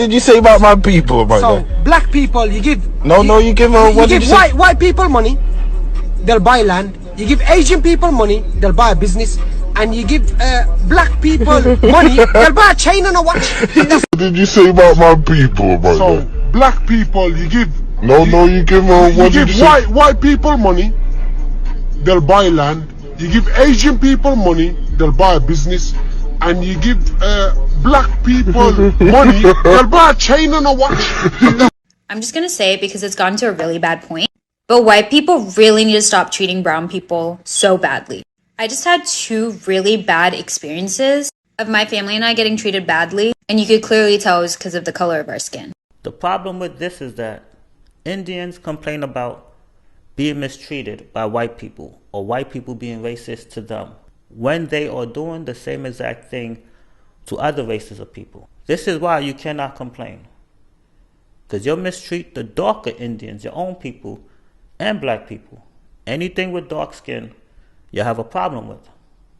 did you say about my people? So black people, you give you give what you did give you say? white people money, they'll buy land. You give Asian people money, they'll buy a business. And you give black people money, they'll buy a chain and a watch. What did you say about my people? So black people, you give you give what did you say? white people money, they'll buy land. You give Asian people money, they'll buy a business. And you give black people money, they'll buy a chain and a watch. I'm just gonna say it because it's gotten to a really bad point, but white people really need to stop treating brown people so badly. I just had 2 really bad experiences of my family and I getting treated badly, and you could clearly tell it was because of the color of our skin. The problem with this is that Indians complain about being mistreated by white people or white people being racist to them when they are doing the same exact thing to other races of people. This is why you cannot complain, because you'll mistreat the darker Indians, your own people, and black people. Anything with dark skin, you have a problem with.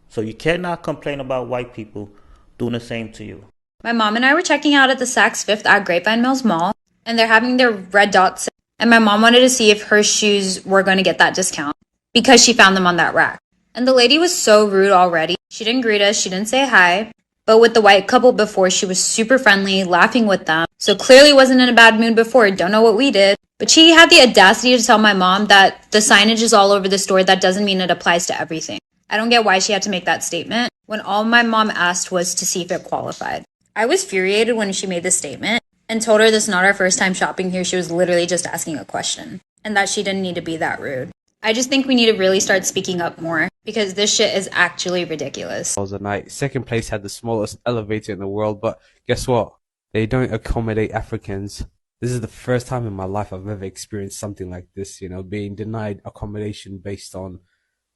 So you cannot complain about white people doing the same to you. My mom and I were checking out at the Saks Fifth at Grapevine Mills Mall, and they're having their red dot sale, and my mom wanted to see if her shoes were going to get that discount because she found them on that rack. And the lady was so rude already. She didn't greet us, she didn't say hi, but with the white couple before, she was super friendly, laughing with them. So clearly wasn't in a bad mood before, don't know what we did. But she had the audacity to tell my mom that the signage is all over the store. That doesn't mean it applies to everything. I don't get why she had to make that statement when all my mom asked was to see if it qualified. I was infuriated when she made this statement and told her this is not our first time shopping here. She was literally just asking a question and that she didn't need to be that rude. I just think we need to really start speaking up more because this shit is actually ridiculous. Was a night. Second place had the smallest elevator in the world, but guess what? They don't accommodate Africans. This is the first time in my life I've ever experienced something like this, being denied accommodation based on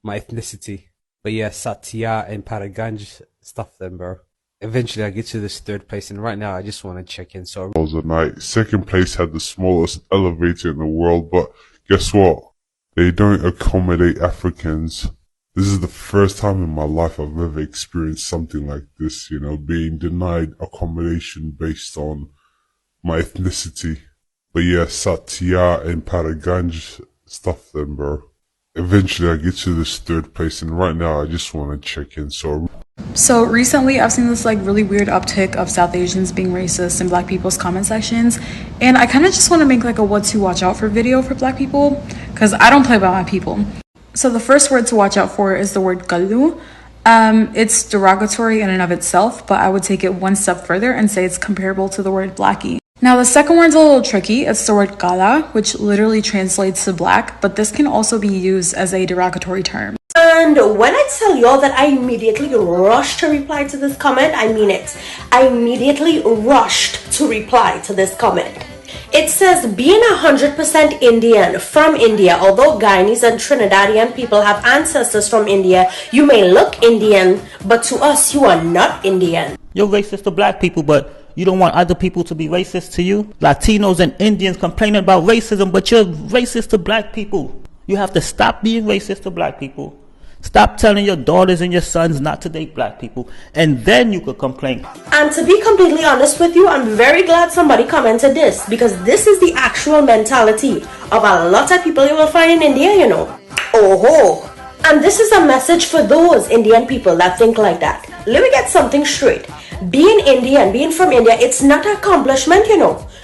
my ethnicity. But yeah, Satya and Paraganj, stuff them, bro. Eventually I get to this 3rd place, and right now I just want to check in. So Was a night. Second place had the smallest elevator in the world, but guess what? They don't accommodate Africans. This is the first time in my life I've ever experienced something like this, being denied accommodation based on my ethnicity. But yeah, Satya and Paraganj, stuff them, bro. Eventually I get to this 3rd place, and right now I just want to check in. So recently I've seen this really weird uptick of South Asians being racist in black people's comment sections, and I kind of just want to make a what to watch out for video for black people, because I don't play by my people. So the first word to watch out for is the word kallu. It's derogatory in and of itself, but I would take it one step further and say it's comparable to the word blackie. Now the second word's a little tricky. It's the word kala, which literally translates to black, but this can also be used as a derogatory term. And when I tell y'all that I immediately rushed to reply to this comment, I mean it. I immediately rushed to reply to this comment. It says, being 100% Indian from India, although Guyanese and Trinidadian people have ancestors from India, you may look Indian, but to us, you are not Indian. You're racist to black people, but you don't want other people to be racist to you? Latinos and Indians complaining about racism, but you're racist to black people. You have to stop being racist to black people. Stop telling your daughters and your sons not to date black people, and then you could complain. And to be completely honest with you, I'm very glad somebody commented this, because this is the actual mentality of a lot of people you will find in India, Oh ho! And this is a message for those Indian people that think like that. Let me get something straight. Being Indian, being from India, it's not an accomplishment,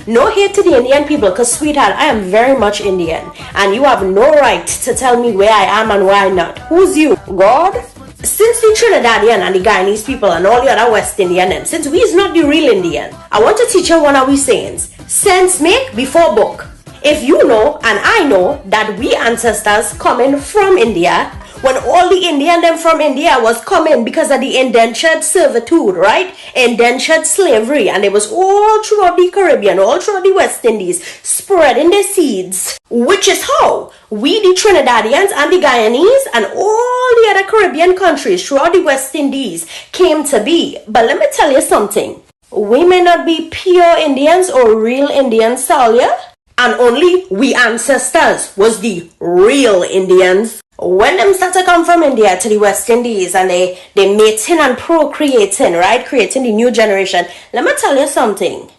No hate to the Indian people, because sweetheart, I am very much Indian. And you have no right to tell me where I am and where I'm not. Who's you? God? Since the Trinidadian and the Guyanese people and all the other West Indian, since we is not the real Indian, I want to teach you one of we sayings. Sense make before book. If you know and I know that we ancestors coming from India, when all the Indian them from India was coming because of the indentured servitude, right? Indentured slavery, and it was all throughout the Caribbean, all throughout the West Indies, spreading their seeds, which is how we, the Trinidadians and the Guyanese and all the other Caribbean countries throughout the West Indies came to be. But let me tell you something. We may not be pure Indians or real Indians, Salia, and only we ancestors was the real Indians. When them start to come from India to the West Indies and they mating and procreating, right? Creating the new generation. Let me tell you something.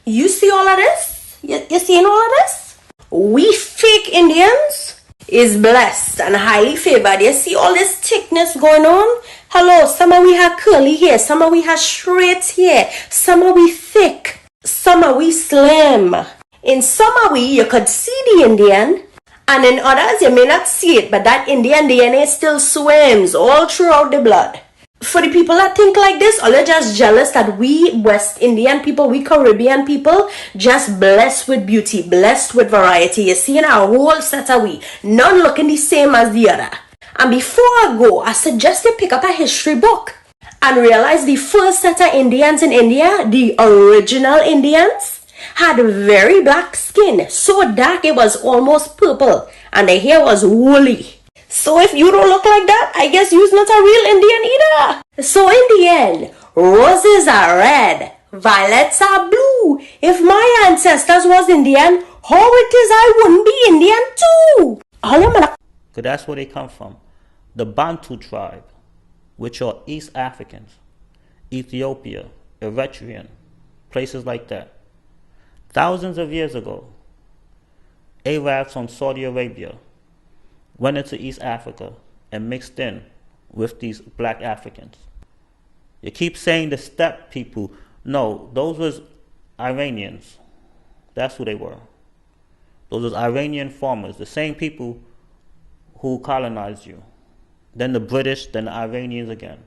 You see all of this? You seeing all of this? We fake Indians is blessed and highly favored. You see all this thickness going on? Hello, some of we have curly hair, some of we have straight hair, some of we thick, some of we slim. In some of we, you could see the Indian, and in others, you may not see it, but that Indian DNA still swims all throughout the blood. For the people that think like this, or they're just jealous that we West Indian people, we Caribbean people, just blessed with beauty, blessed with variety. You see in our whole set of we, none looking the same as the other. And before I go, I suggest you pick up a history book and realize the first set of Indians in India, the original Indians, had very black skin, so dark it was almost purple, and their hair was woolly. So if you don't look like that, I guess you're not a real Indian either. So in the end, roses are red, violets are blue. If my ancestors was Indian, how it is I wouldn't be Indian too? Because that's where they come from. The Bantu tribe, which are East Africans, Ethiopia, Eritrean, places like that. Thousands of years ago, Arabs from Saudi Arabia went into East Africa and mixed in with these black Africans. You keep saying the steppe people. No, those was Iranians. That's who they were. Those was Iranian farmers, the same people who colonized you. Then the British, then the Iranians again.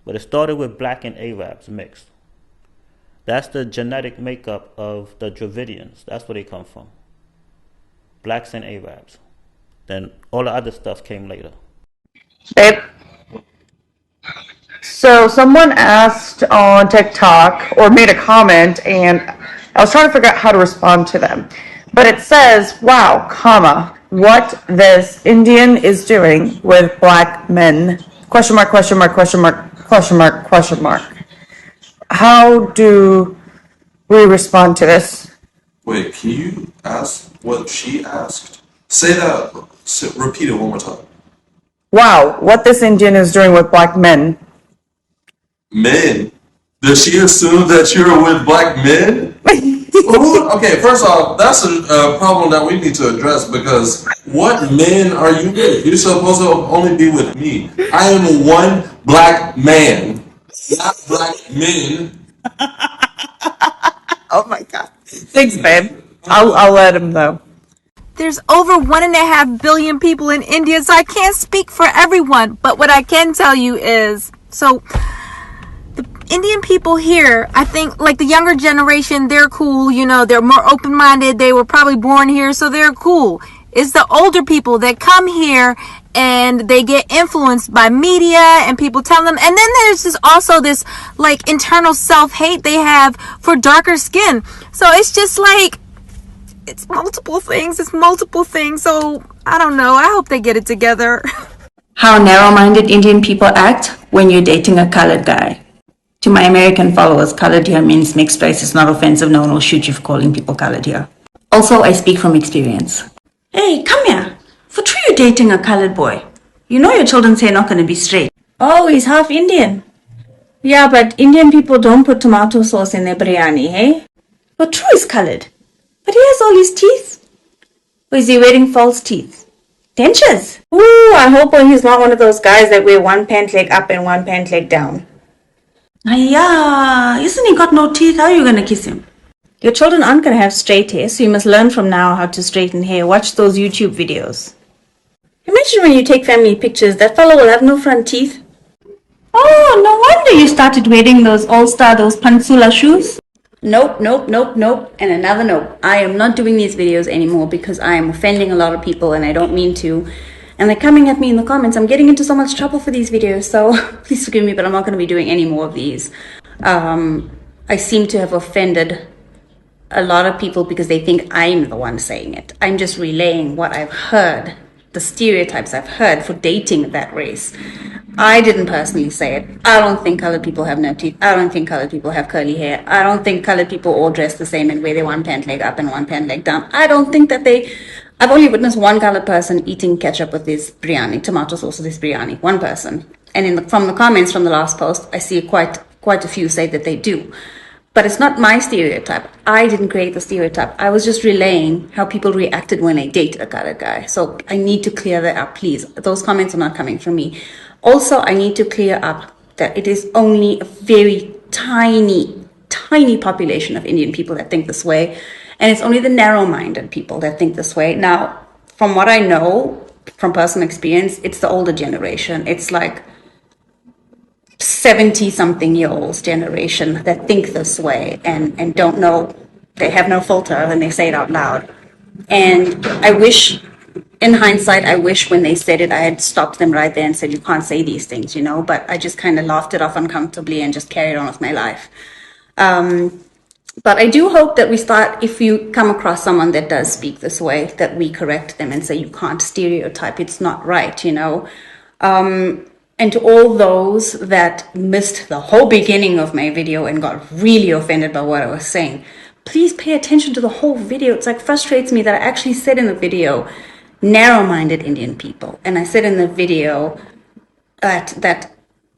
But it started with black and Arabs mixed. That's the genetic makeup of the Dravidians. That's where they come from. Blacks and Arabs. Then all the other stuff came later. Babe. So someone asked on TikTok or made a comment, and I was trying to figure out how to respond to them. But it says, wow, comma, what this Indian is doing with black men, question mark, question mark, question mark, question mark, question mark. How do we respond to this? Wait, can you ask what she asked? Say that, repeat it one more time. Wow, what this Indian is doing with black men. Men? Does she assume that you're with black men? Okay, first off, that's a problem that we need to address, because what men are you with? You're supposed to only be with me. I am one black man, not black men. Oh my God. Thanks, babe. I'll let him know. There's over 1.5 billion people in India, so I can't speak for everyone. But what I can tell you is, so the Indian people here, I think, like the younger generation, they're cool. You know, they're more open-minded. They were probably born here, so they're cool. It's the older people that come here and they get influenced by media and people tell them. And then there's also this like internal self-hate they have for darker skin. So it's just like, it's multiple things. So I don't know. I hope they get it together. How narrow-minded Indian people act when you're dating a colored guy. To my American followers, colored here means mixed race. It's not offensive. No one will shoot you for calling people colored here. Also, I speak from experience. Hey, come here. For true, you're dating a colored boy. You know your children say not going to be straight. Oh, he's half Indian. Yeah, but Indian people don't put tomato sauce in their biryani, hey? But true is colored. But he has all his teeth. Or is he wearing false teeth? Dentures. Ooh, I hope he's not one of those guys that wear one pant leg up and one pant leg down. Yeah, isn't he got no teeth? How are you going to kiss him? Your children aren't going to have straight hair, so you must learn from now how to straighten hair. Watch those YouTube videos. Imagine when you take family pictures, that fellow will have no front teeth. Oh, no wonder you started wearing those all-star, those Pansula shoes. Nope, and another nope. I am not doing these videos anymore because I am offending a lot of people and I don't mean to. And they're coming at me in the comments. I'm getting into so much trouble for these videos, so please forgive me, but I'm not going to be doing any more of these. I seem to have offended a lot of people because they think I'm the one saying it. I'm just relaying what I've heard, the stereotypes I've heard for dating that race. I didn't personally say it. I don't think colored people have no teeth. I don't think colored people have curly hair. I don't think colored people all dress the same and wear their one pant leg up and one pant leg down. I don't think that I've only witnessed one colored person eating ketchup with this biryani, tomato sauce with this biryani. One person. And from the comments from the last post, I see quite a few say that they do. But it's not my stereotype. I didn't create the stereotype. I was just relaying how people reacted when they dated a colored guy. So I need to clear that up, please. Those comments are not coming from me. Also, I need to clear up that it is only a very tiny population of Indian people that think this way. And it's only the narrow-minded people that think this way. Now, from what I know, from personal experience, it's the older generation. It's like 70-something-year-olds generation that think this way and don't know, they have no filter and they say it out loud. And I wish, in hindsight, I wish when they said it, I had stopped them right there and said, you can't say these things, you know, but I just kind of laughed it off uncomfortably and just carried on with my life. But I do hope that we start, if you come across someone that does speak this way, that we correct them and say, you can't stereotype, it's not right, you know. And to all those that missed the whole beginning of my video and got really offended by what I was saying, please pay attention to the whole video. It's like frustrates me that I actually said in the video, narrow-minded Indian people. And I said in the video that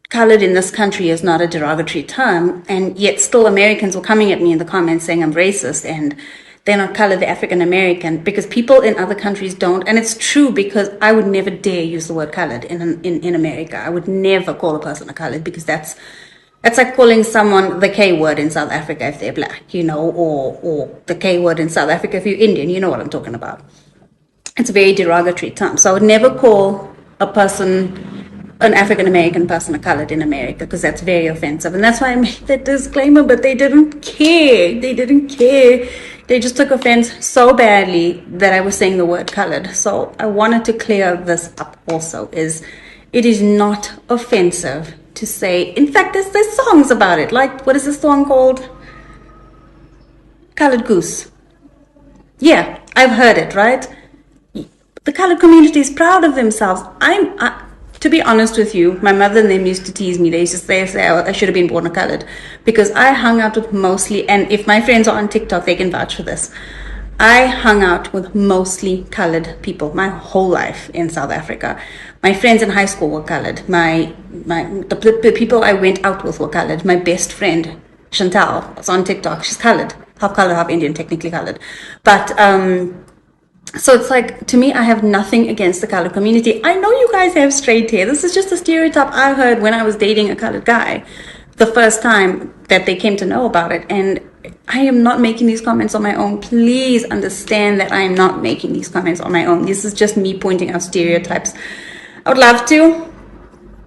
colored in this country is not a derogatory term, and yet still Americans were coming at me in the comments saying I'm racist and they're not colored, they're African American, because people in other countries don't. And it's true, because I would never dare use the word colored in America. I would never call a person a colored, because that's like calling someone the K word in South Africa if they're black, you know, or the K word in South Africa if you're Indian. You know what I'm talking about. It's a very derogatory term. So I would never call a person, an African American person, a colored in America, because that's very offensive. And that's why I made that disclaimer, but they didn't care. They didn't care. They just took offense so badly that I was saying the word colored. So I wanted to clear this up also, is it is not offensive to say, in fact, there's songs about it. Like, what is this song called? Colored Goose. Yeah, I've heard it, right? The colored community is proud of themselves. To be honest with you, my mother and them used to tease me. They used to say I should have been born a colored, because I hung out with mostly, and if my friends are on TikTok, they can vouch for this. I hung out with mostly colored people my whole life in South Africa. My friends in high school were colored. The people I went out with were colored. My best friend, Chantal, is on TikTok. She's colored, half Indian, technically colored. But so it's like, to me, I have nothing against the colored community. I know you guys have straight hair. This is just a stereotype I heard when I was dating a colored guy the first time that they came to know about it. And I am not making these comments on my own. Please understand that I am not making these comments on my own. This is just me pointing out stereotypes. I would love to,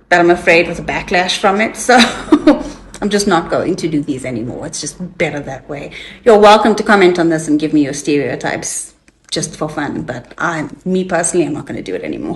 but I'm afraid with a backlash from it. So I'm just not going to do these anymore. It's just better that way. You're welcome to comment on this and give me your stereotypes just for fun, but me personally, I'm not going to do it anymore.